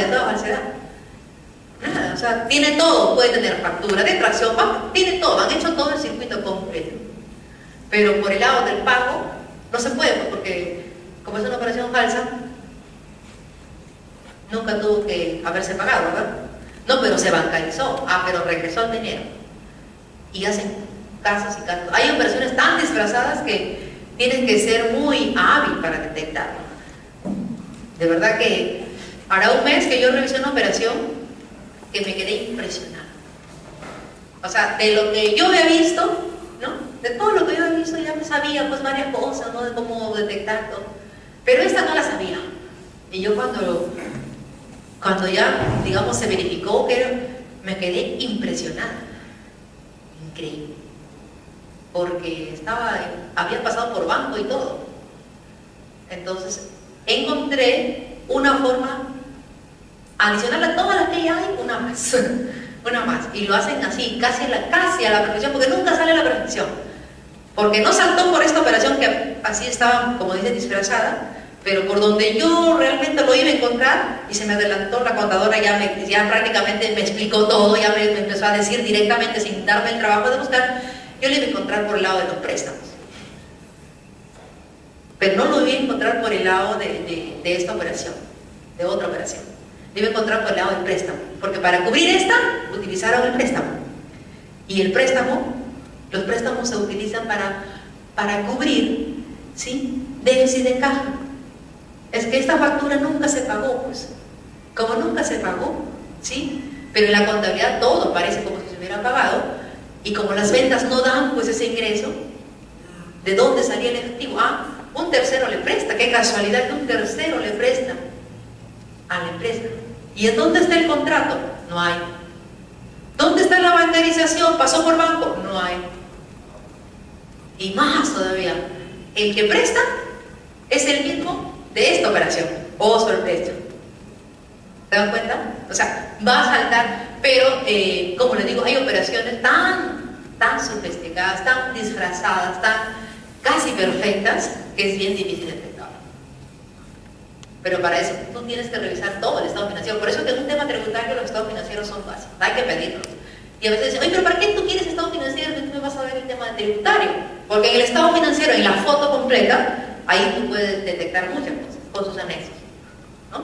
de toda falsedad. Nada, o sea, tiene todo, puede tener factura de tracción, tiene todo, han hecho todo el circuito completo. Pero por el lado del pago, no se puede, porque como es una operación falsa, nunca tuvo que haberse pagado, ¿verdad? No, pero se bancarizó, pero regresó el dinero. Y hacen casos y casos. Hay operaciones tan disfrazadas que tienen que ser muy hábil para detectarlo. De verdad que hará un mes que yo revisé una operación que me quedé impresionada. O sea, de lo que yo había visto, ¿no? De todo lo que yo había visto ya me sabía pues varias cosas, ¿no? De cómo detectar todo. Pero esta no la sabía. Y yo cuando ya, digamos, se verificó que era, me quedé impresionada. Increíble. Porque había pasado por banco y todo. Entonces, encontré una forma adicional a todas las que ya hay, una más. Una más. Y lo hacen así, casi a la perfección, porque nunca sale a la perfección. Porque no saltó por esta operación que así estaba, como dicen, disfrazada, pero por donde yo realmente lo iba a encontrar, y se me adelantó la contadora, ya prácticamente me explicó todo, ya me empezó a decir directamente, sin darme el trabajo de buscar, yo lo iba a encontrar por el lado de los préstamos. Pero no lo iba a encontrar por el lado de esta operación, de otra operación. Lo iba a encontrar por el lado del préstamo, porque para cubrir esta, utilizaron el préstamo. Y el préstamo, los préstamos se utilizan para cubrir, ¿sí?, déficit de caja. Es que esta factura nunca se pagó, pues. Como nunca se pagó, ¿sí? Pero en la contabilidad todo parece como si se hubiera pagado, y como las ventas no dan pues ese ingreso, ¿de dónde salía el efectivo? Un tercero le presta. Qué casualidad que un tercero le presta a la empresa. ¿Y en dónde está el contrato? No hay. ¿Dónde está la bancarización? ¿Pasó por banco? No hay. Y más todavía, el que presta es el mismo de esta operación. ¡Oh, sorpresa! ¿Se dan cuenta? O sea, va a saltar, pero como les digo, hay operaciones tan sofisticadas, tan disfrazadas, tan casi perfectas, que es bien difícil detectar. Pero para eso tú tienes que revisar todo el estado financiero. Por eso que en un tema tributario los estados financieros son básicos, hay que pedirlos. Y a veces dicen, oye, pero ¿para qué tú quieres estado financiero si tú me vas a ver el tema tributario? Porque en el estado financiero, en la foto completa, ahí tú puedes detectar muchas cosas con sus anexos, ¿no?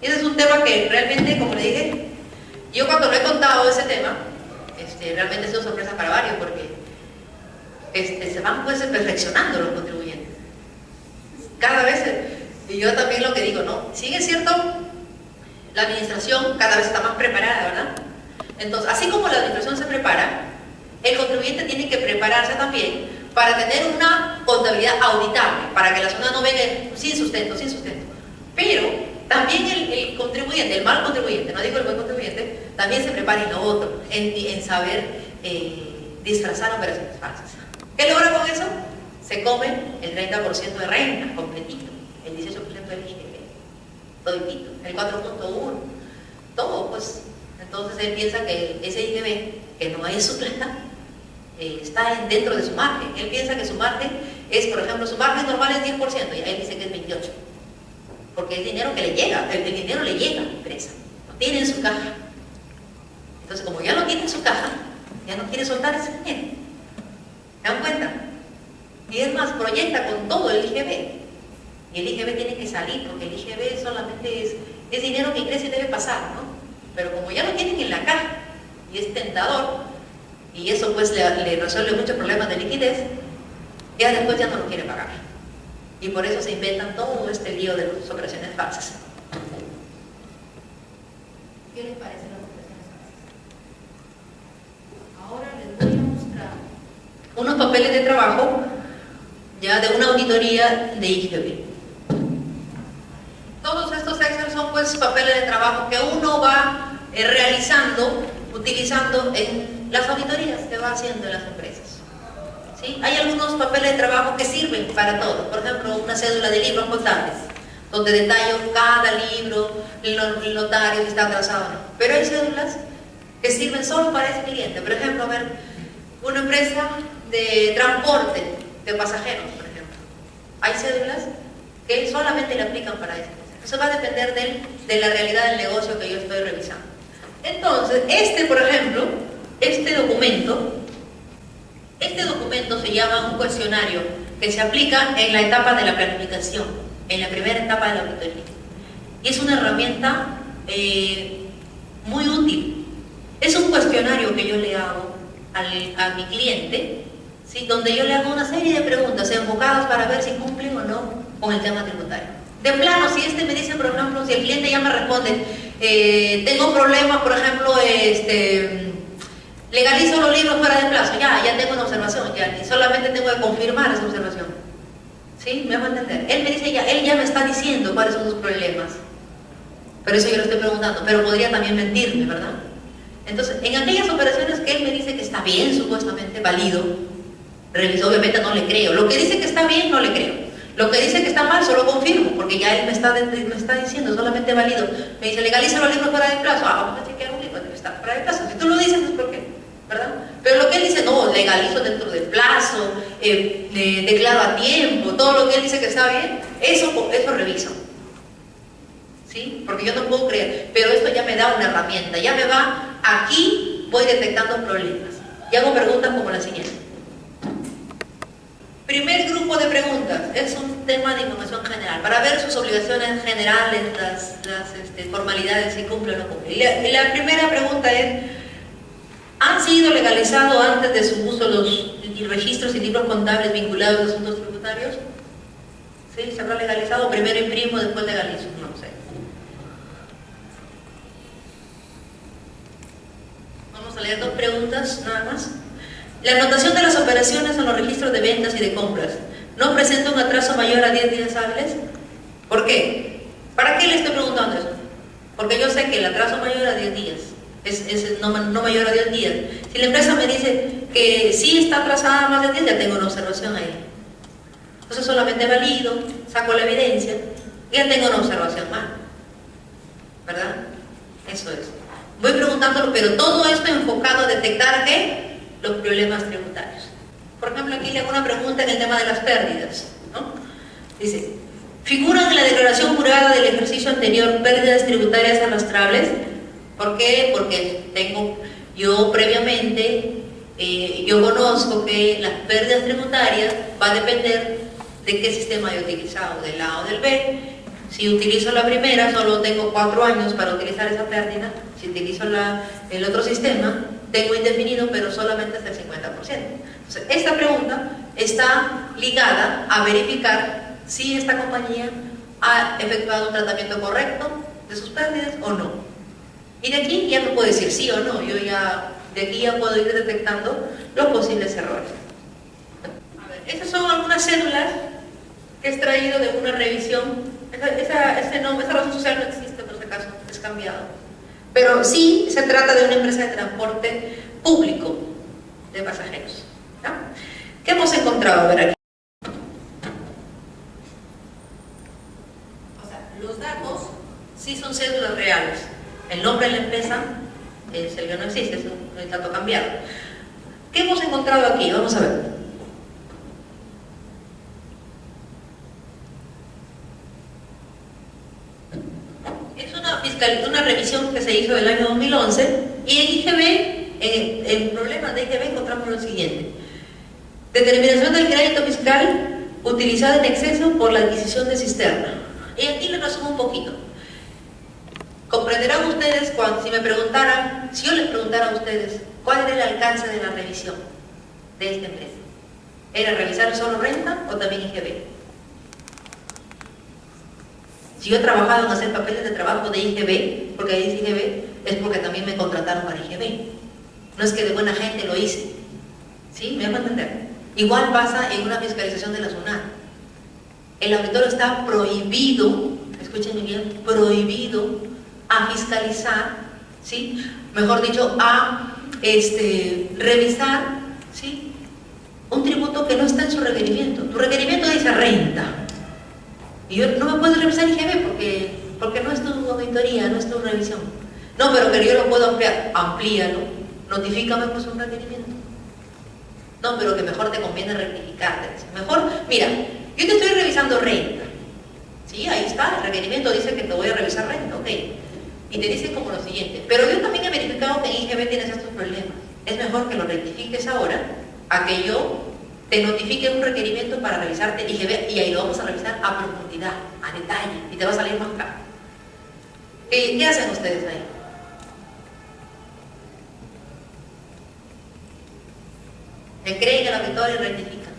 Y ese es un tema que realmente, como le dije, yo cuando lo he contado ese tema, realmente ha sido sorpresa para varios, porque se van pues perfeccionando los contribuyentes. Cada vez, y yo también lo que digo, ¿no? Sí es cierto, la administración cada vez está más preparada, ¿verdad? Entonces, así como la administración se prepara, el contribuyente tiene que prepararse también para tener una contabilidad auditable, para que la zona no venga sin sustento. Pero también el contribuyente, el mal contribuyente, no digo el buen contribuyente, también se prepara en lo otro, en saber disfrazar operaciones falsas. ¿Qué logra con eso? Se come el 30% de renta completito, el 18% del IGB, toditito, el 4.1, todo pues. Entonces él piensa que ese IGB, que no es su plata, está dentro de su margen. Él piensa que su margen es, por ejemplo, su margen normal es 10%, y él dice que es 28%. Porque es dinero que le llega, el dinero le llega a la empresa, lo tiene en su caja. Entonces, como ya lo tiene en su caja, ya no quiere soltar ese dinero. ¿Se dan cuenta? Y es más, proyecta con todo el IGB. Y el IGB tiene que salir, porque el IGB solamente es dinero que ingresa y debe pasar, ¿no? Pero como ya lo tienen en la caja, y es tentador, y eso pues le resuelve muchos problemas de liquidez, ya después ya no lo quiere pagar. Y por eso se inventan todo este lío de las operaciones falsas. ¿Qué les parece las operaciones falsas? Ahora les voy a mostrar unos papeles de trabajo ya de una auditoría de IGB. Todos estos Excel son pues papeles de trabajo que uno va realizando, utilizando en las auditorías que va haciendo en las empresas. ¿Sí? Hay algunos papeles de trabajo que sirven para todo. Por ejemplo, una cédula de libros contables, donde detallo cada libro, el notario si está atrasado o no. Pero hay cédulas que sirven solo para ese cliente. Por ejemplo, a ver, una empresa de transporte de pasajeros, por ejemplo. Hay cédulas que solamente le aplican para esa empresa. Eso va a depender de la realidad del negocio que yo estoy revisando. Entonces, por ejemplo, este documento se llama un cuestionario que se aplica en la etapa de la planificación, en la primera etapa de la auditoría. Y es una herramienta muy útil. Es un cuestionario que yo le hago a mi cliente, ¿sí? Donde yo le hago una serie de preguntas enfocadas para ver si cumplen o no con el tema tributario. De plano, si me dice, por ejemplo, si el cliente ya me responde, tengo problemas, por ejemplo, legalizo los libros fuera de plazo, ya tengo una observación, y solamente tengo que confirmar esa observación. ¿Sí? ¿Me va a entender? Él me dice él ya me está diciendo cuáles son sus problemas. Pero eso yo le estoy preguntando, pero podría también mentirme, ¿verdad? Entonces, en aquellas operaciones que él me dice que está bien, supuestamente válido, reviso, obviamente no le creo. Lo que dice que está bien, no le creo. Lo que dice que está mal, solo confirmo, porque ya él me está diciendo, solamente válido. Me dice, legaliza los libros fuera de plazo. Vamos a chequear un libro que está fuera de plazo. Si tú lo dices, es porque, ¿verdad? Pero lo que él dice, no, legalizo dentro del plazo, declaro a tiempo, todo lo que él dice que está bien, eso reviso. ¿Sí? Porque yo no puedo creer, pero esto ya me da una herramienta, ya me va, aquí voy detectando problemas. Y hago preguntas como la siguiente. Primer grupo de preguntas, es un tema de información general, para ver sus obligaciones generales, las formalidades, si cumple o no cumple. La primera pregunta es, ¿han sido legalizados antes de su uso los registros y libros contables vinculados a asuntos tributarios? ¿Sí? ¿Se habrá legalizado? Primero imprimo, después legalizo, no sé. Vamos a leer dos preguntas nada más. La anotación de las operaciones en los registros de ventas y de compras no presenta un atraso mayor a 10 días hábiles. ¿Por qué? ¿Para qué le estoy preguntando eso? Porque yo sé que el atraso mayor a 10 días es no mayor a 10 días. Si la empresa me dice que sí está atrasada más de 10, ya tengo una observación ahí. Entonces solamente valido, saco la evidencia y ya tengo una observación más. ¿Verdad? Eso es. Voy preguntándolo, pero todo esto enfocado a detectar ¿qué? Los problemas tributarios. Por ejemplo, aquí le hago una pregunta en el tema de las pérdidas, ¿no? Dice, ¿figuran en la declaración jurada del ejercicio anterior pérdidas tributarias arrastrables? ¿Por qué? Porque yo previamente, yo conozco que las pérdidas tributarias va a depender de qué sistema he utilizado, del A o del B. Si utilizo la primera, solo tengo 4 años para utilizar esa pérdida. Si utilizo el otro sistema, tengo indefinido, pero solamente hasta el 50%. Entonces, esta pregunta está ligada a verificar si esta compañía ha efectuado un tratamiento correcto de sus pérdidas o no. Y de aquí ya me puedo decir sí o no. De aquí ya puedo ir detectando los posibles errores. A ver, estas son algunas cédulas que he extraído de una revisión. Esa razón social no existe, por si acaso, es cambiado. Pero sí se trata de una empresa de transporte público de pasajeros. ¿Ya? ¿Qué hemos encontrado? A ver aquí. O sea, los datos sí son cédulas reales. El nombre de la empresa es el que no existe, es un dato cambiado. ¿Qué hemos encontrado aquí? Vamos a ver. Una revisión que se hizo del año 2011 y en IGB, en problemas de IGB encontramos lo siguiente: determinación del crédito fiscal utilizado en exceso por la adquisición de cisterna. Y aquí les resumo un poquito. Comprenderán ustedes si yo les preguntara a ustedes cuál era el alcance de la revisión de esta empresa. ¿Era revisar solo renta o también IGB? Si yo he trabajado en hacer papeles de trabajo de IGB, porque ahí es IGB, es porque también me contrataron para IGB. No es que de buena gente lo hice. ¿Sí? ¿Me van a entender? Igual pasa en una fiscalización de la SUNAT. El auditor está prohibido, escúchenme bien, prohibido a fiscalizar, ¿sí? Mejor dicho, a revisar, ¿sí? Un tributo que no está en su requerimiento. Tu requerimiento dice renta. Y yo no me puedo revisar IGB porque no es tu auditoría, no es tu revisión. No, pero que yo lo puedo ampliar. Amplíalo. Notifícame pues un requerimiento. No, pero que mejor te conviene rectificarte. Mejor, mira, yo te estoy revisando renta. Sí, ahí está, el requerimiento dice que te voy a revisar renta, ok. Y te dice como lo siguiente, pero yo también he verificado que en IGB tienes estos problemas. Es mejor que lo rectifiques ahora a que yo te notifique un requerimiento para revisarte IGB y ahí lo vamos a revisar a profundidad, a detalle, y te va a salir más caro. ¿Qué hacen ustedes ahí? ¿Le creen el auditorio y rectifican?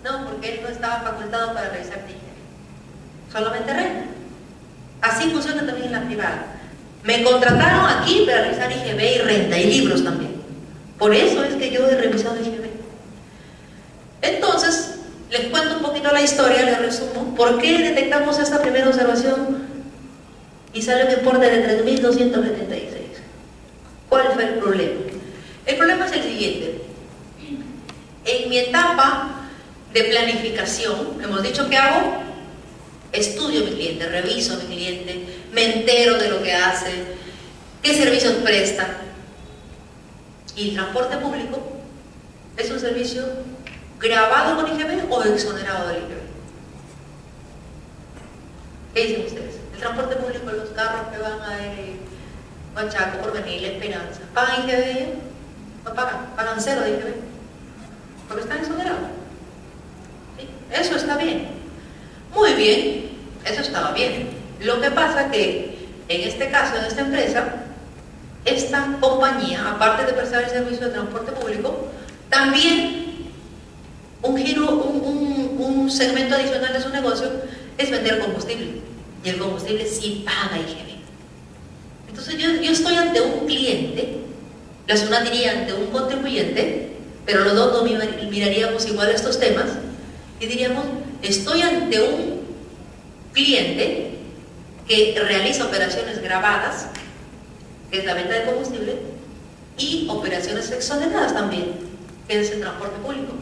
No, porque él no estaba facultado para revisarte IGB. Solamente renta. Así funciona también en la privada. Me contrataron aquí para revisar IGB y renta, y libros también. Por eso es que yo he revisado IGB. Entonces, les cuento un poquito la historia, les resumo. ¿Por qué detectamos esta primera observación y sale un importe de 3.276? ¿Cuál fue el problema? El problema es el siguiente. En mi etapa de planificación, hemos dicho que hago, estudio a mi cliente, reviso a mi cliente, me entero de lo que hace, qué servicios presta. Y el transporte público es un servicio grabado con IGB o exonerado del IGB. ¿Qué dicen ustedes? El transporte público, los carros que van a Huachaco, Porvenir, La Esperanza, ¿pagan IGB? No pagan cero de IGB, porque están exonerados. ¿Sí? Eso está bien. Muy bien, eso estaba bien. Lo que pasa que en este caso, en esta empresa, esta compañía, aparte de prestar el servicio de transporte público, también un segmento adicional de su negocio es vender combustible. Y el combustible sí paga IGB. Entonces yo estoy ante un cliente, la SUNAT diría ante un contribuyente, pero los dos no miraríamos igual estos temas y diríamos, estoy ante un cliente que realiza operaciones grabadas, que es la venta de combustible, y operaciones exoneradas también, que es el transporte público.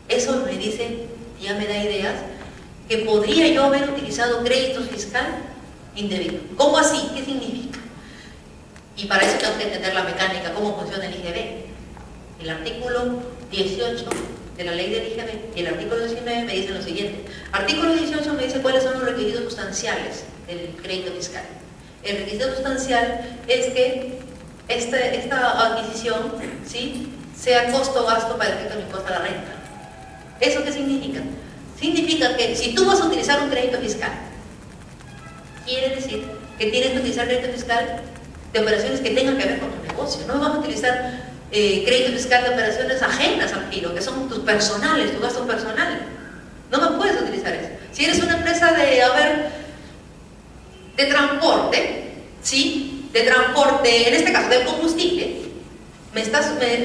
Eso me dice, ya me da ideas, que podría yo haber utilizado crédito fiscal indebido. ¿Cómo así? ¿Qué significa? Y para eso tengo que entender la mecánica, cómo funciona el IGB. El artículo 18 de la ley del IGB y el artículo 19 me dicen lo siguiente. Artículo 18 me dice cuáles son los requisitos sustanciales del crédito fiscal. El requisito sustancial es que esta adquisición, ¿sí?, sea costo-gasto para efecto del impuesto a la renta. ¿Eso qué significa? Significa que si tú vas a utilizar un crédito fiscal, quiere decir que tienes que utilizar crédito fiscal de operaciones que tengan que ver con tu negocio. No vas a utilizar crédito fiscal de operaciones ajenas al giro, que son tus personales, tus gastos personales. No me puedes utilizar eso. Si eres una empresa de transporte, ¿sí?, de transporte, en este caso del combustible,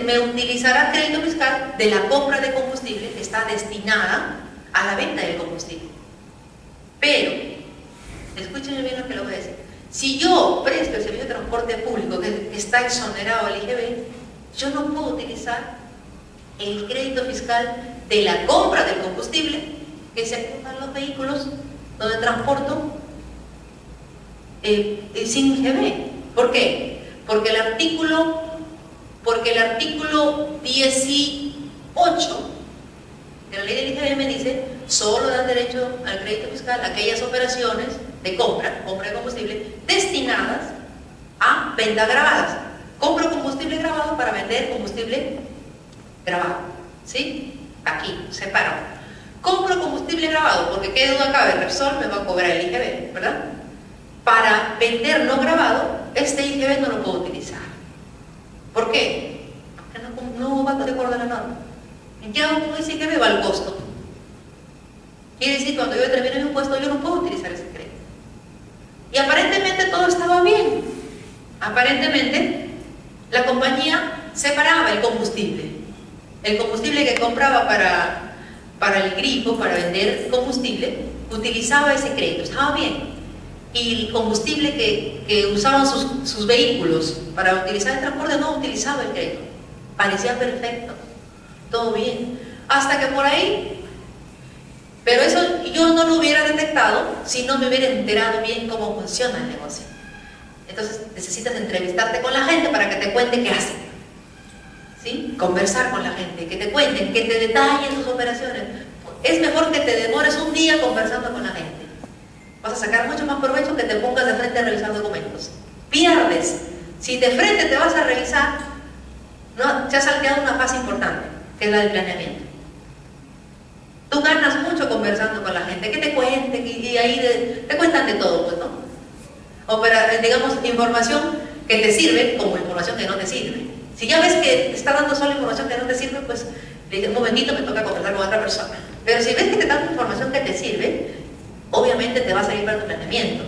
me utilizará crédito fiscal de la compra de combustible que está destinada a la venta del combustible. Pero, escúchenme bien lo que le voy a decir. Si yo presto el servicio de transporte público que está exonerado al IGB, yo no puedo utilizar el crédito fiscal de la compra del combustible que se aplican los vehículos donde transporto sin IGB. ¿Por qué? Porque el artículo 18 de la ley del IGB me dice, solo dan derecho al crédito fiscal a aquellas operaciones de compra de combustible destinadas a venta grabadas. Compro combustible grabado para vender combustible grabado, ¿sí? Aquí, separado. Compro combustible grabado, porque qué duda cabe, Repsol me va a cobrar el IGB, ¿verdad? Para vender no grabado, este IGB no lo puedo utilizar. ¿Por qué? Porque no va de acuerdo a la norma. ¿En qué hago con ese IGB? Va al costo. Quiere decir, cuando yo determino mi impuesto, yo no puedo utilizar ese crédito. Y aparentemente todo estaba bien. Aparentemente, la compañía separaba el combustible. El combustible que compraba para el grifo, para vender combustible, utilizaba ese crédito. Estaba bien. Y el combustible que usaban sus vehículos para utilizar el transporte no utilizaba el crédito. Parecía perfecto, todo bien, hasta que por ahí, pero eso yo no lo hubiera detectado si no me hubiera enterado bien cómo funciona el negocio. Entonces necesitas entrevistarte con la gente para que te cuente qué hacen, ¿sí? Conversar con la gente, que te cuenten, que te detallen sus operaciones. es mejor que te demores un día conversando con la gente. Vas a sacar mucho más provecho que te pongas de frente a revisar documentos. Pierdes. Si de frente te vas a revisar, no, te has salteado una fase importante, que es la del planeamiento. Tú ganas mucho conversando con la gente, que te cuenten, y ahí te cuentan de todo, pues, ¿no? O para, digamos, información que te sirve como información que no te sirve. Si ya ves que te está dando solo información que no te sirve, pues le dices, un momentito, me toca conversar con otra persona. Pero si ves que te dan información que te sirve, obviamente te vas a ir para tu planeamiento.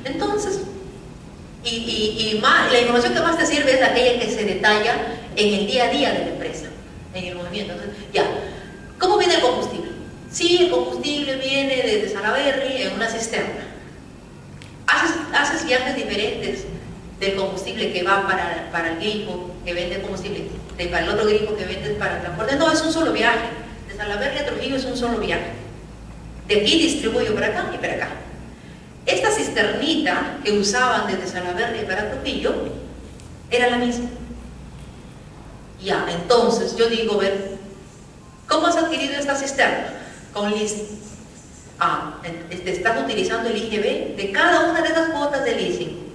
Entonces, la información que más te sirve es aquella que se detalla en el día a día de la empresa, en el movimiento. Entonces, ya, ¿cómo viene el combustible? Sí, el combustible viene desde Salaberry en una cisterna. Haces viajes diferentes del combustible que va para el grifo que vende combustible, para el otro grifo que vende para el transporte. No, es un solo viaje. De Salaberry a Trujillo es un solo viaje. De aquí distribuyo para acá y para acá. Esta cisternita que usaban desde Salaberry para Trujillo era la misma. Ya, entonces yo digo, ver, ¿cómo has adquirido esta cisterna? Con leasing. Estás utilizando el IGB de cada una de las cuotas de leasing.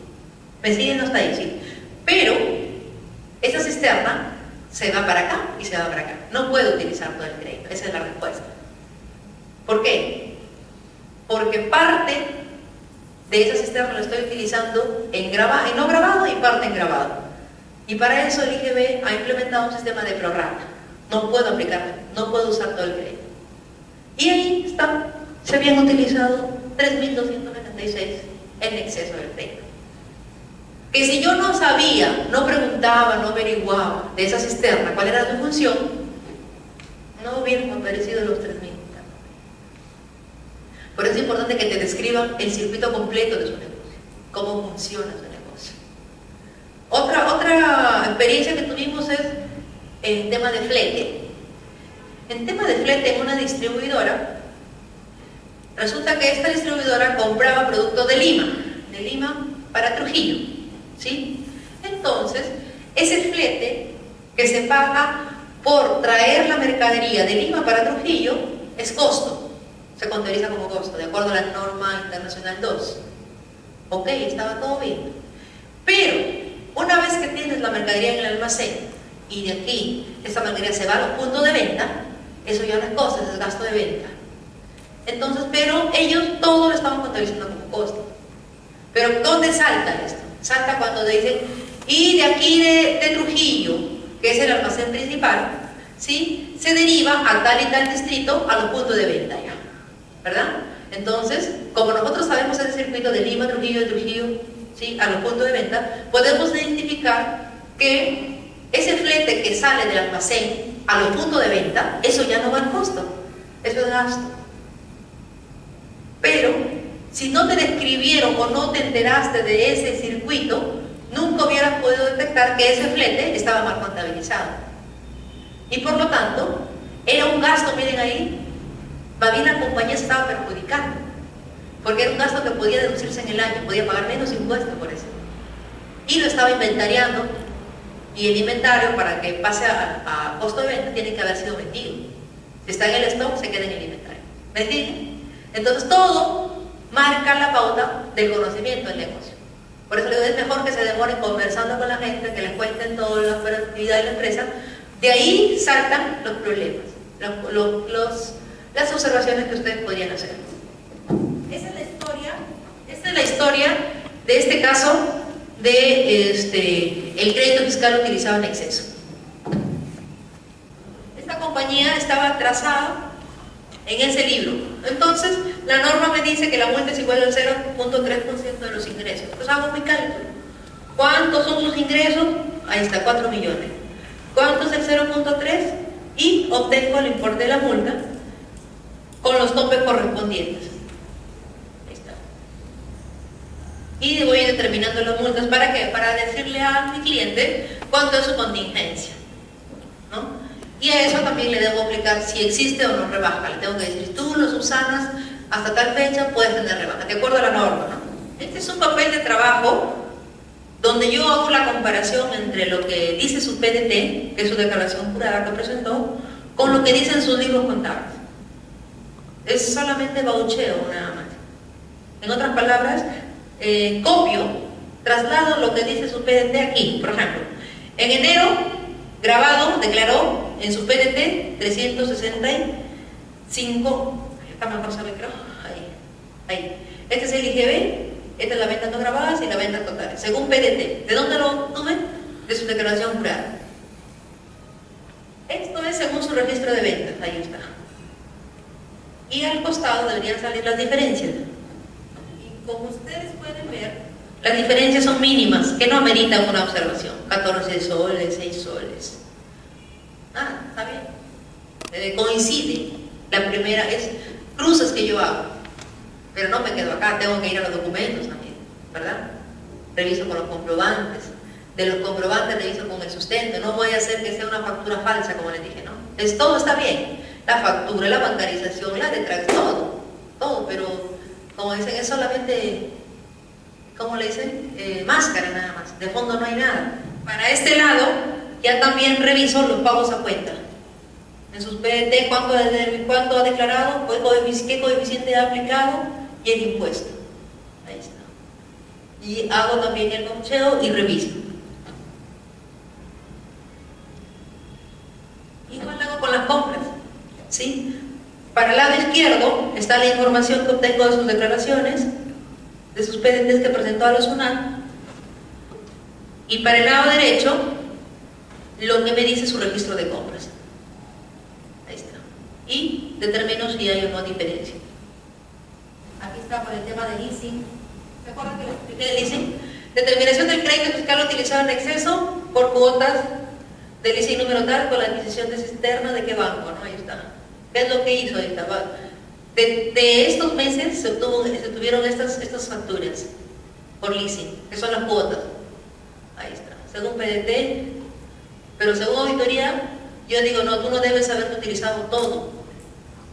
¿Me siguen hasta ahí? Sí. Pero esa cisterna se va para acá y se va para acá. No puedo utilizar todo el crédito. Esa es la respuesta. ¿Por qué? Porque parte de esa cisterna la estoy utilizando en no grabado y parte en grabado. Y para eso el IGB ha implementado un sistema de prorrata. No puedo aplicar, no puedo usar todo el crédito. Y ahí está, se habían utilizado 3.276 en exceso del crédito. Que si yo no sabía, no preguntaba, no averiguaba de esa cisterna cuál era su función, no hubieran aparecido los 3.000. Por eso es importante que te describan el circuito completo de su negocio, cómo funciona su negocio. Otra experiencia que tuvimos es el tema de flete. En tema de flete en una distribuidora, resulta que esta distribuidora compraba productos de Lima para Trujillo, ¿sí? Entonces, ese flete que se paga por traer la mercadería de Lima para Trujillo es costo, se contabiliza como costo, de acuerdo a la norma internacional 2. Ok, estaba todo bien. Pero, una vez que tienes la mercadería en el almacén y de aquí esa mercadería se va a los puntos de venta, eso ya no es costo, es gasto de venta. Entonces, pero ellos todo lo estaban contabilizando como costo. Pero ¿dónde salta esto? Salta cuando dicen, y de aquí de Trujillo, que es el almacén principal, ¿sí? Se deriva a tal y tal distrito a los puntos de venta ya, ¿verdad? Entonces, como nosotros sabemos el circuito de Lima, Trujillo, de Trujillo, ¿sí? A los puntos de venta, podemos identificar que ese flete que sale del almacén a los puntos de venta, eso ya no va al costo, eso es gasto. Pero si no te describieron o no te enteraste de ese circuito, nunca hubieras podido detectar que ese flete estaba mal contabilizado. Y por lo tanto, era un gasto, miren ahí, más bien la compañía se estaba perjudicando, porque era un gasto que podía deducirse en el año, podía pagar menos impuestos por eso. Y lo estaba inventariando, y el inventario para que pase a costo de venta tiene que haber sido vendido. Si está en el stock, se queda en el inventario. ¿Me entienden? Entonces todo marca la pauta del conocimiento del negocio. Por eso les digo, es mejor que se demoren conversando con la gente, que les cuenten toda la operatividad de la empresa. De ahí saltan los problemas, las observaciones que ustedes podrían hacer. Esa es la historia de este caso de el crédito fiscal utilizado en exceso. Esta compañía estaba trazada en ese libro. Entonces, la norma me dice que la multa es igual al 0.3% de los ingresos. Pues hago mi cálculo. ¿Cuántos son sus ingresos? Ahí está, 4 millones. ¿Cuánto es el 0.3? Y obtengo el importe de la multa con los topes correspondientes. Ahí está. Y voy determinando las multas. ¿Para qué? Para decirle a mi cliente cuánto es su contingencia, ¿no? Y a eso también le debo aplicar si existe o no rebaja. Le tengo que decir, si tú lo subsanas hasta tal fecha, puedes tener rebaja, de acuerdo a la norma, ¿no? Este es un papel de trabajo donde yo hago la comparación entre lo que dice su PDT, que es su declaración jurada que presentó, con lo que dicen sus libros contables. es solamente baucheo nada más. En otras palabras, copio, traslado lo que dice su PDT aquí. Por ejemplo, en enero, grabado, declaró en su PDT 365, está mejor sabe creo, ahí. Este es el IGB, esta es la venta no grabadas y la venta total, según PDT. ¿De dónde lo obtuve? De su declaración jurada. Esto es según su registro de ventas, ahí está. Y al costado deberían salir las diferencias. Y como ustedes pueden ver, las diferencias son mínimas, que no ameritan una observación. 14 soles, 6 soles. Está bien. Coincide. La primera es cruces que yo hago. Pero no me quedo acá, tengo que ir a los documentos también, ¿verdad? Reviso con los comprobantes. De los comprobantes reviso con el sustento. No voy a hacer que sea una factura falsa, como les dije, ¿no? Todo está bien. La factura, la bancarización, la detracción, todo, pero como dicen, es solamente, ¿cómo le dicen? Máscara nada más, de fondo no hay nada. Para este lado, ya también reviso los pagos a cuenta. En sus PDT, cuánto ha declarado, qué coeficiente ha aplicado y el impuesto. Ahí está. Y hago también el baucheo y reviso. Igual hago con las compras. ¿Sí? Para el lado izquierdo está la información que obtengo de sus declaraciones, de sus PDTs que presentó a la SUNAT, y para el lado derecho lo que me dice su registro de compras. Ahí está. Y determino si hay o no diferencia. Aquí está por el tema de leasing. ¿Se acuerdan que les expliqué de leasing? Determinación del crédito fiscal utilizado en exceso por cuotas de leasing número tal con la adquisición de cisterna de qué banco, ¿no? Ahí está. ¿Qué es lo que hizo ahorita? De estos meses se tuvieron estas facturas por leasing, que son las cuotas. Ahí está, según PDT, pero según auditoría, yo digo, no, tú no debes haber utilizado todo,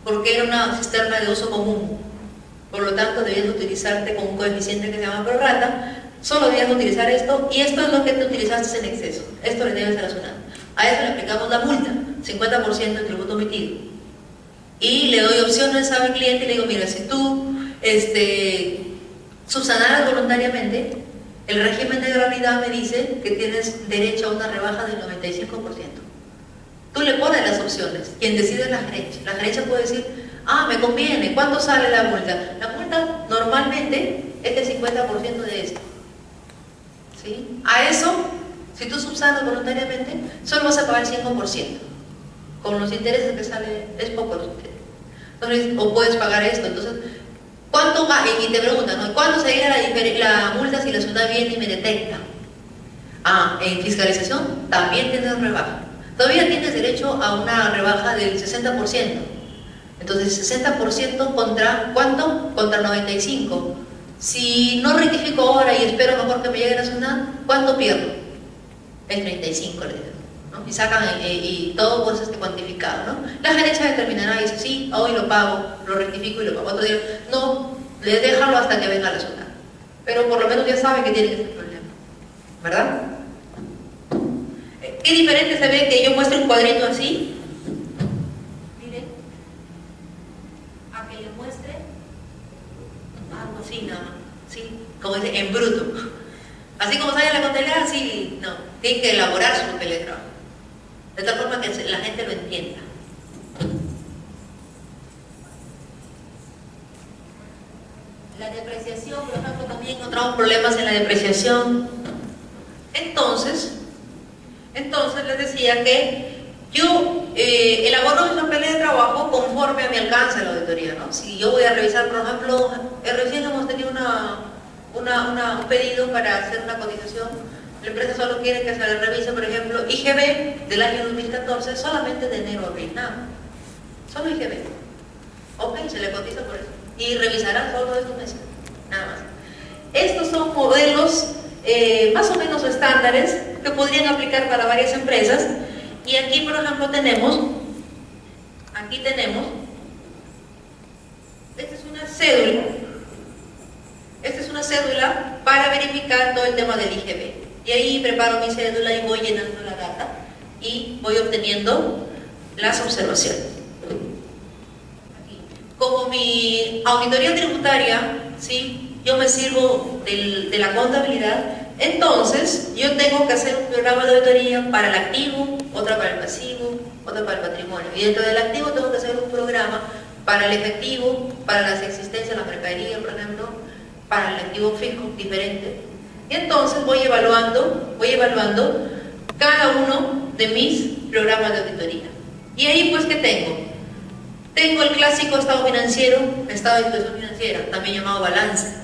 porque era una cisterna de uso común. Por lo tanto, debías utilizarte con un coeficiente que se llama prorrata, solo debías utilizar esto, y esto es lo que te utilizaste en exceso. Esto le debes a la SUNAT. A eso le aplicamos la multa, 50% del tributo omitido. Y le doy opciones a mi cliente y le digo, mira, si tú subsanaras voluntariamente, el régimen de gratuidad me dice que tienes derecho a una rebaja del 95%. Tú le pones las opciones, quien decide es la gerencia. La gerencia puede decir, me conviene, ¿cuánto sale la multa? La multa normalmente es del 50% de esto. ¿Sí? A eso, si tú subsanas voluntariamente, solo vas a pagar el 5%. Con los intereses que sale, es poco los intereses. Entonces, o puedes pagar esto. Entonces, ¿cuánto va? Y te preguntan, ¿no? ¿Cuándo sería la multa si la SUNAT viene y me detecta? En fiscalización también tienes rebaja. Todavía tienes derecho a una rebaja del 60%. Entonces, 60% contra ¿cuánto? Contra 95%. Si no rectifico ahora y espero mejor que me llegue la SUNAT, ¿cuánto pierdo? El 35%, le digo. ¿No? Y sacan y todo pues cuantificado, ¿no? La gerencia determinará y dice, sí, hoy lo pago, lo rectifico y lo pago. Otro día, no, le déjalo hasta que venga la SUNAT. Pero por lo menos ya sabe que tiene ese problema, ¿verdad? ¿Qué diferente se ve que yo muestre un cuadrito así? Miren, a que le muestre algo así nada más, ¿sí? Como dice, en bruto. Así como sale la contabilidad, así, no, tiene que elaborar su papel de trabajo. De tal forma que la gente lo entienda. La depreciación, por ejemplo, también encontramos problemas en la depreciación. Entonces les decía que yo elaboro mi papel de trabajo conforme a mi alcance la auditoría, ¿no? Si yo voy a revisar, por ejemplo, recién hemos tenido un pedido para hacer una cotización. La empresa solo quiere que se le revise, por ejemplo, IGB del año 2014, solamente de enero a abril, nada. Solo IGB. Ok, se le cotiza por eso. Y revisará solo esos meses, nada más. Estos son modelos más o menos estándares que podrían aplicar para varias empresas. Y aquí, por ejemplo, tenemos, esta es una cédula. Esta es una cédula para verificar todo el tema del IGB. Y ahí preparo mi cédula y voy llenando la data y voy obteniendo las observaciones. Aquí. como mi auditoría tributaria, ¿sí? Yo me sirvo de la contabilidad, entonces yo tengo que hacer un programa de auditoría para el activo, otra para el pasivo, otra para el patrimonio. Y dentro del activo tengo que hacer un programa para el efectivo, para las existencias de la mercadería, por ejemplo, para el activo fijo, diferente. Y entonces voy evaluando cada uno de mis programas de auditoría. Y ahí pues, ¿qué tengo? Tengo el clásico estado financiero, estado de situación financiera, también llamado balance.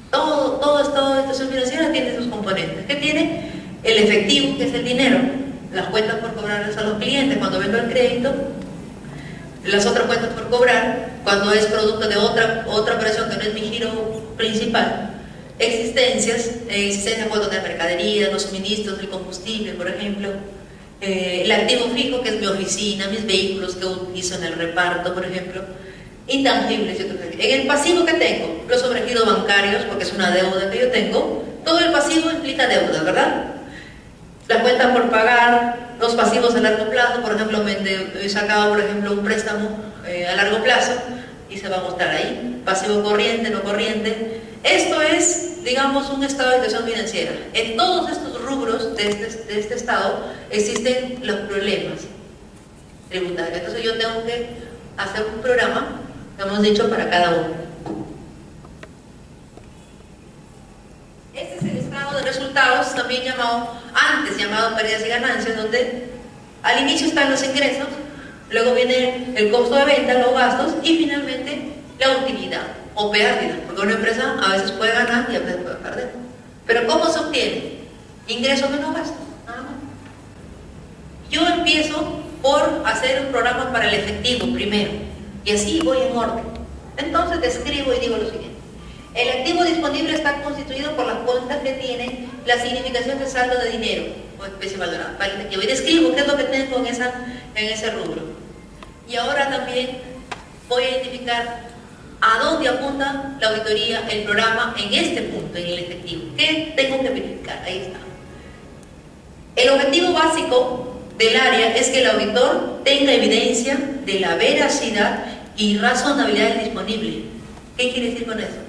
Todo estado de situación financiera tiene sus componentes. ¿Qué tiene? El efectivo, que es el dinero, las cuentas por cobrarles a los clientes cuando vendo el crédito, las otras cuentas por cobrar cuando es producto de otra operación que no es mi giro principal, existencias puedo tener mercadería, los suministros, el combustible, por ejemplo, el activo fijo, que es mi oficina, mis vehículos que utilizo en el reparto, por ejemplo, intangibles y otros. En el pasivo que tengo, los sobregiros bancarios, porque es una deuda que yo tengo, todo el pasivo implica deuda, ¿verdad? La cuenta por pagar, los pasivos a largo plazo, por ejemplo, he sacado, por ejemplo, un préstamo a largo plazo y se va a mostrar ahí, pasivo corriente, no corriente. Esto es, digamos, un estado de situación financiera. En todos estos rubros de este estado existen los problemas tributarios. Entonces yo tengo que hacer un programa, hemos dicho, para cada uno. Este es el estado de resultados, también antes llamado pérdidas y ganancias, donde al inicio están los ingresos, luego viene el costo de venta, los gastos y finalmente la utilidad o pérdida, porque una empresa a veces puede ganar y a veces puede perder. Pero ¿cómo se obtiene? Ingreso menos gasto, nada más. Yo empiezo por hacer un programa para el efectivo primero y así voy en orden. Entonces describo y digo lo siguiente: el activo disponible está constituido por las cuentas que tienen la significación de saldo de dinero o especie valorada para el efectivo, y describo qué es lo que tengo en ese rubro. Y ahora también voy a identificar a dónde apunta la auditoría, el programa, en este punto, en el efectivo. ¿Qué tengo que verificar? Ahí está. El objetivo básico del área es que el auditor tenga evidencia de la veracidad y razonabilidad del disponible. ¿Qué quiere decir con eso?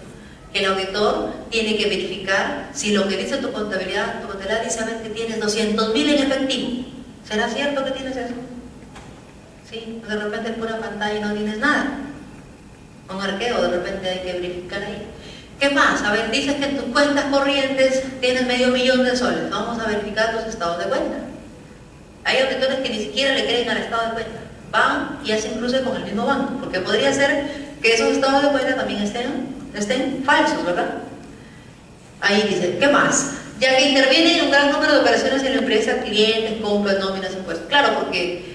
Que el auditor tiene que verificar si lo que dice tu contabilidad dice, a ver, que tienes 200.000 en efectivo. ¿Será cierto que tienes eso? Sí, de repente en pura pantalla no tienes nada. Un arqueo, de repente hay que verificar ahí. ¿Qué más? A ver, dices que en tus cuentas corrientes tienes $500.000 de soles. Vamos a verificar tus estados de cuenta. Hay auditores que ni siquiera le creen al estado de cuenta. Van y hacen cruce con el mismo banco, porque podría ser que esos estados de cuenta también estén falsos, ¿verdad? Ahí dice, ¿qué más? Ya que intervienen un gran número de operaciones en la empresa, clientes, compras, nóminas, impuestos. Claro, porque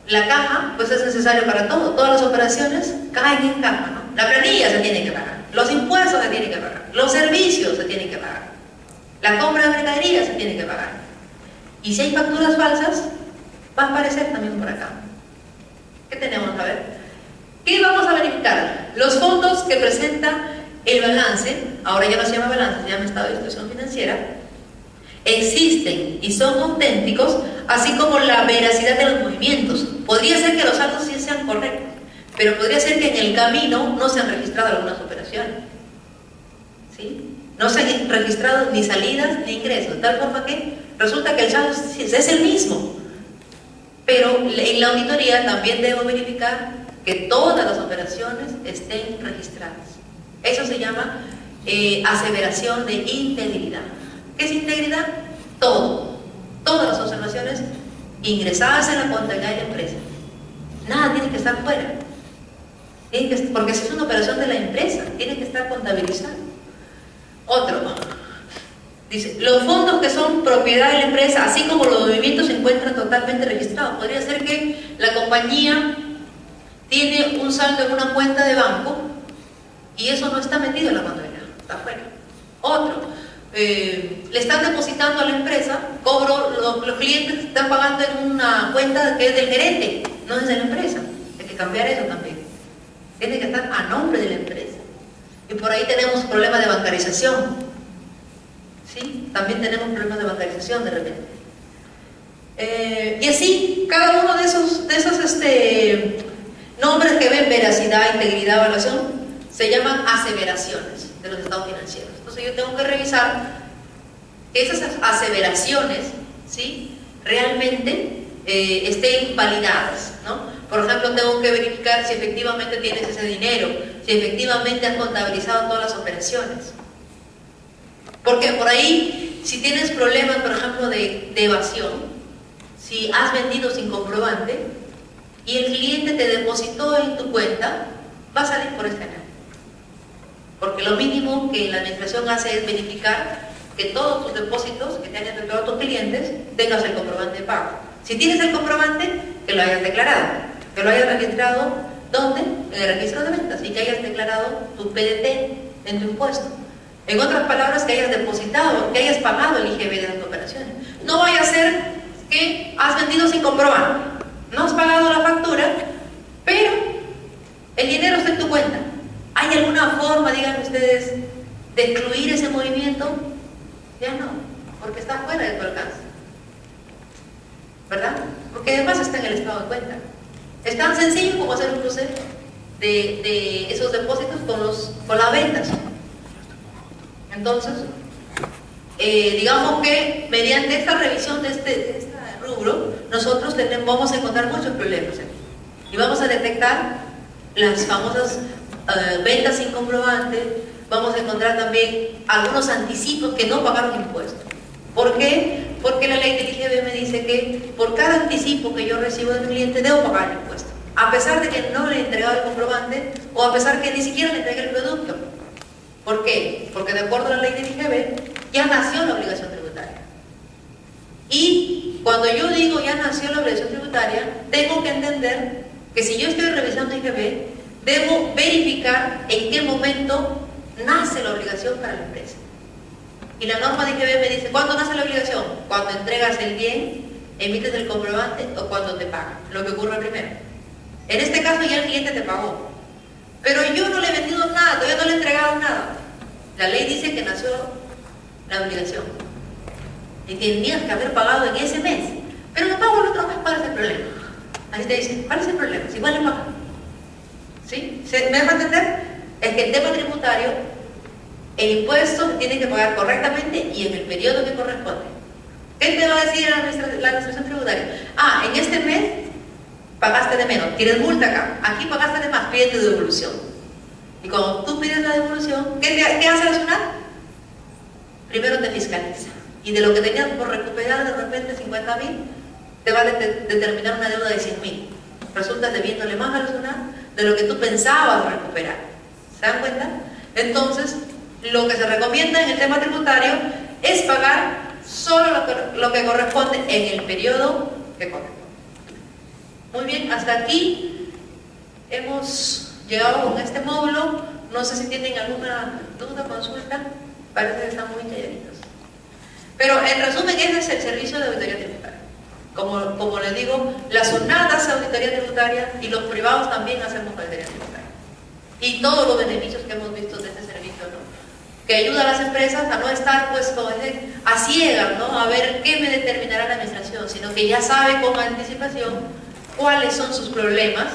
la caja, pues es necesario para todo. Todas las operaciones caen en caja, ¿no? La planilla se tiene que pagar, los impuestos se tienen que pagar, los servicios se tienen que pagar, la compra de mercadería se tiene que pagar. Y si hay facturas falsas, va a aparecer también por acá. ¿Qué tenemos? A ver, ¿qué vamos a verificar? Los fondos que presenta el balance, ahora ya no se llama balance, se llama estado de situación financiera, existen y son auténticos, así como la veracidad de los movimientos. Podría ser que los saldos sí sean correctos, pero podría ser que en el camino no se han registrado algunas operaciones, ¿sí? No se han registrado ni salidas ni ingresos, de tal forma que resulta que el saldo es el mismo. Pero en la auditoría también debo verificar que todas las operaciones estén registradas. Eso se llama aseveración de integridad. ¿Qué es integridad? Todas las observaciones ingresadas en la contabilidad de la empresa. Nada tiene que estar fuera. Porque si es una operación de la empresa, tiene que estar contabilizado. Otro. Dice, los fondos que son propiedad de la empresa, así como los movimientos, se encuentran totalmente registrados. Podría ser que la compañía tiene un saldo en una cuenta de banco y eso no está metido en la contabilidad, está fuera. Otro, le están depositando a la empresa, los clientes están pagando en una cuenta que es del gerente, no es de la empresa. Hay que cambiar eso también. Tiene que estar a nombre de la empresa. Y por ahí tenemos problemas de bancarización. ¿Sí? También tenemos problemas de bancarización de repente. Y así, cada uno de esos Nombres que ven veracidad, integridad, evaluación, se llaman aseveraciones de los estados financieros. Entonces yo tengo que revisar que esas aseveraciones, ¿sí?, realmente estén validadas, ¿no? Por ejemplo, tengo que verificar si efectivamente tienes ese dinero, si efectivamente has contabilizado todas las operaciones. Porque por ahí, si tienes problemas, por ejemplo, de evasión, si has vendido sin comprobante y el cliente te depositó en tu cuenta, va a salir por este canal. Porque lo mínimo que la administración hace es verificar que todos tus depósitos que te hayan declarado tus clientes tengas el comprobante de pago. Si tienes el comprobante, que lo hayas declarado, que lo hayas registrado, ¿dónde? En el registro de ventas, y que hayas declarado tu PDT en tu impuesto. En otras palabras, que hayas depositado, que hayas pagado el IGB de las operaciones. No vaya a ser que has vendido sin comprobante, no has pagado la factura, pero el dinero está en tu cuenta. ¿Hay alguna forma, digan ustedes, de excluir ese movimiento? Ya no, porque está fuera de tu alcance, ¿verdad? Porque además está en el estado de cuenta. Es tan sencillo como hacer un cruce de esos depósitos con las ventas. Entonces, digamos que mediante esta revisión de este rubro, nosotros vamos a encontrar muchos problemas aquí. Y vamos a detectar las famosas ventas sin comprobante. Vamos a encontrar también algunos anticipos que no pagaron impuestos. ¿Por qué? Porque la ley del IGB me dice que por cada anticipo que yo recibo de mi cliente debo pagar el impuesto, a pesar de que no le he entregado el comprobante o a pesar que ni siquiera le entregué el producto. ¿Por qué? Porque de acuerdo a la ley del IGB ya nació la obligación tributaria. Y cuando yo digo ya nació la obligación tributaria, tengo que entender que si yo estoy revisando IGB, debo verificar en qué momento nace la obligación para la empresa. Y la norma de IGB me dice, ¿cuándo nace la obligación? Cuando entregas el bien, emites el comprobante o cuando te pagan, lo que ocurre primero. En este caso ya el cliente te pagó, pero yo no le he vendido nada, todavía no le he entregado nada. La ley dice que nació la obligación y tenías que haber pagado en ese mes, pero no pago el otro mes. ¿Cuál es el problema? Ahí te dicen, ¿cuál es el problema? Si igual le pagan. ¿Sí? ¿Me deja entender? Es que el tema tributario, el impuesto se tiene que pagar correctamente y en el periodo que corresponde. ¿Qué te va a decir la administración tributaria? Ah, en este mes pagaste de menos, tienes multa acá. Aquí pagaste de más, pide tu devolución. Y cuando tú pides la devolución, ¿qué hace la SUNAT? Primero te fiscaliza. Y de lo que tenías por recuperar de repente 50.000, te va a determinar una deuda de 100.000. Resultas debiéndole más a la SUNAT de lo que tú pensabas recuperar. ¿Se dan cuenta? Entonces, lo que se recomienda en el tema tributario es pagar solo lo que corresponde en el periodo que corresponde. Muy bien, hasta aquí hemos llegado con este módulo. No sé si tienen alguna duda, consulta. Parece que están muy calladitos. Pero en resumen, ese es el servicio de auditoría tributaria. Como les digo, la SUNAT hace auditoría tributaria y los privados también hacemos auditoría tributaria. Y todos los beneficios que hemos visto de este servicio, ¿no? Que ayuda a las empresas a no estar pues como a ciegas, ¿no? A ver qué me determinará la administración, sino que ya sabe con anticipación cuáles son sus problemas,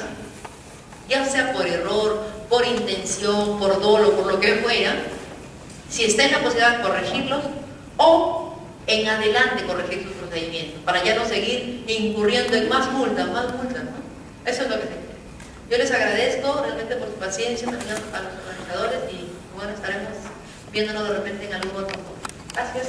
ya sea por error, por intención, por dolo, por lo que fuera, si está en la posibilidad de corregirlos o en adelante corregir sus procedimientos, para ya no seguir incurriendo en más multas, ¿no? Eso es lo que se quiere. Yo les agradezco realmente por su paciencia, también a los organizadores, y bueno, estaremos viéndonos de repente en algún otro momento. Gracias.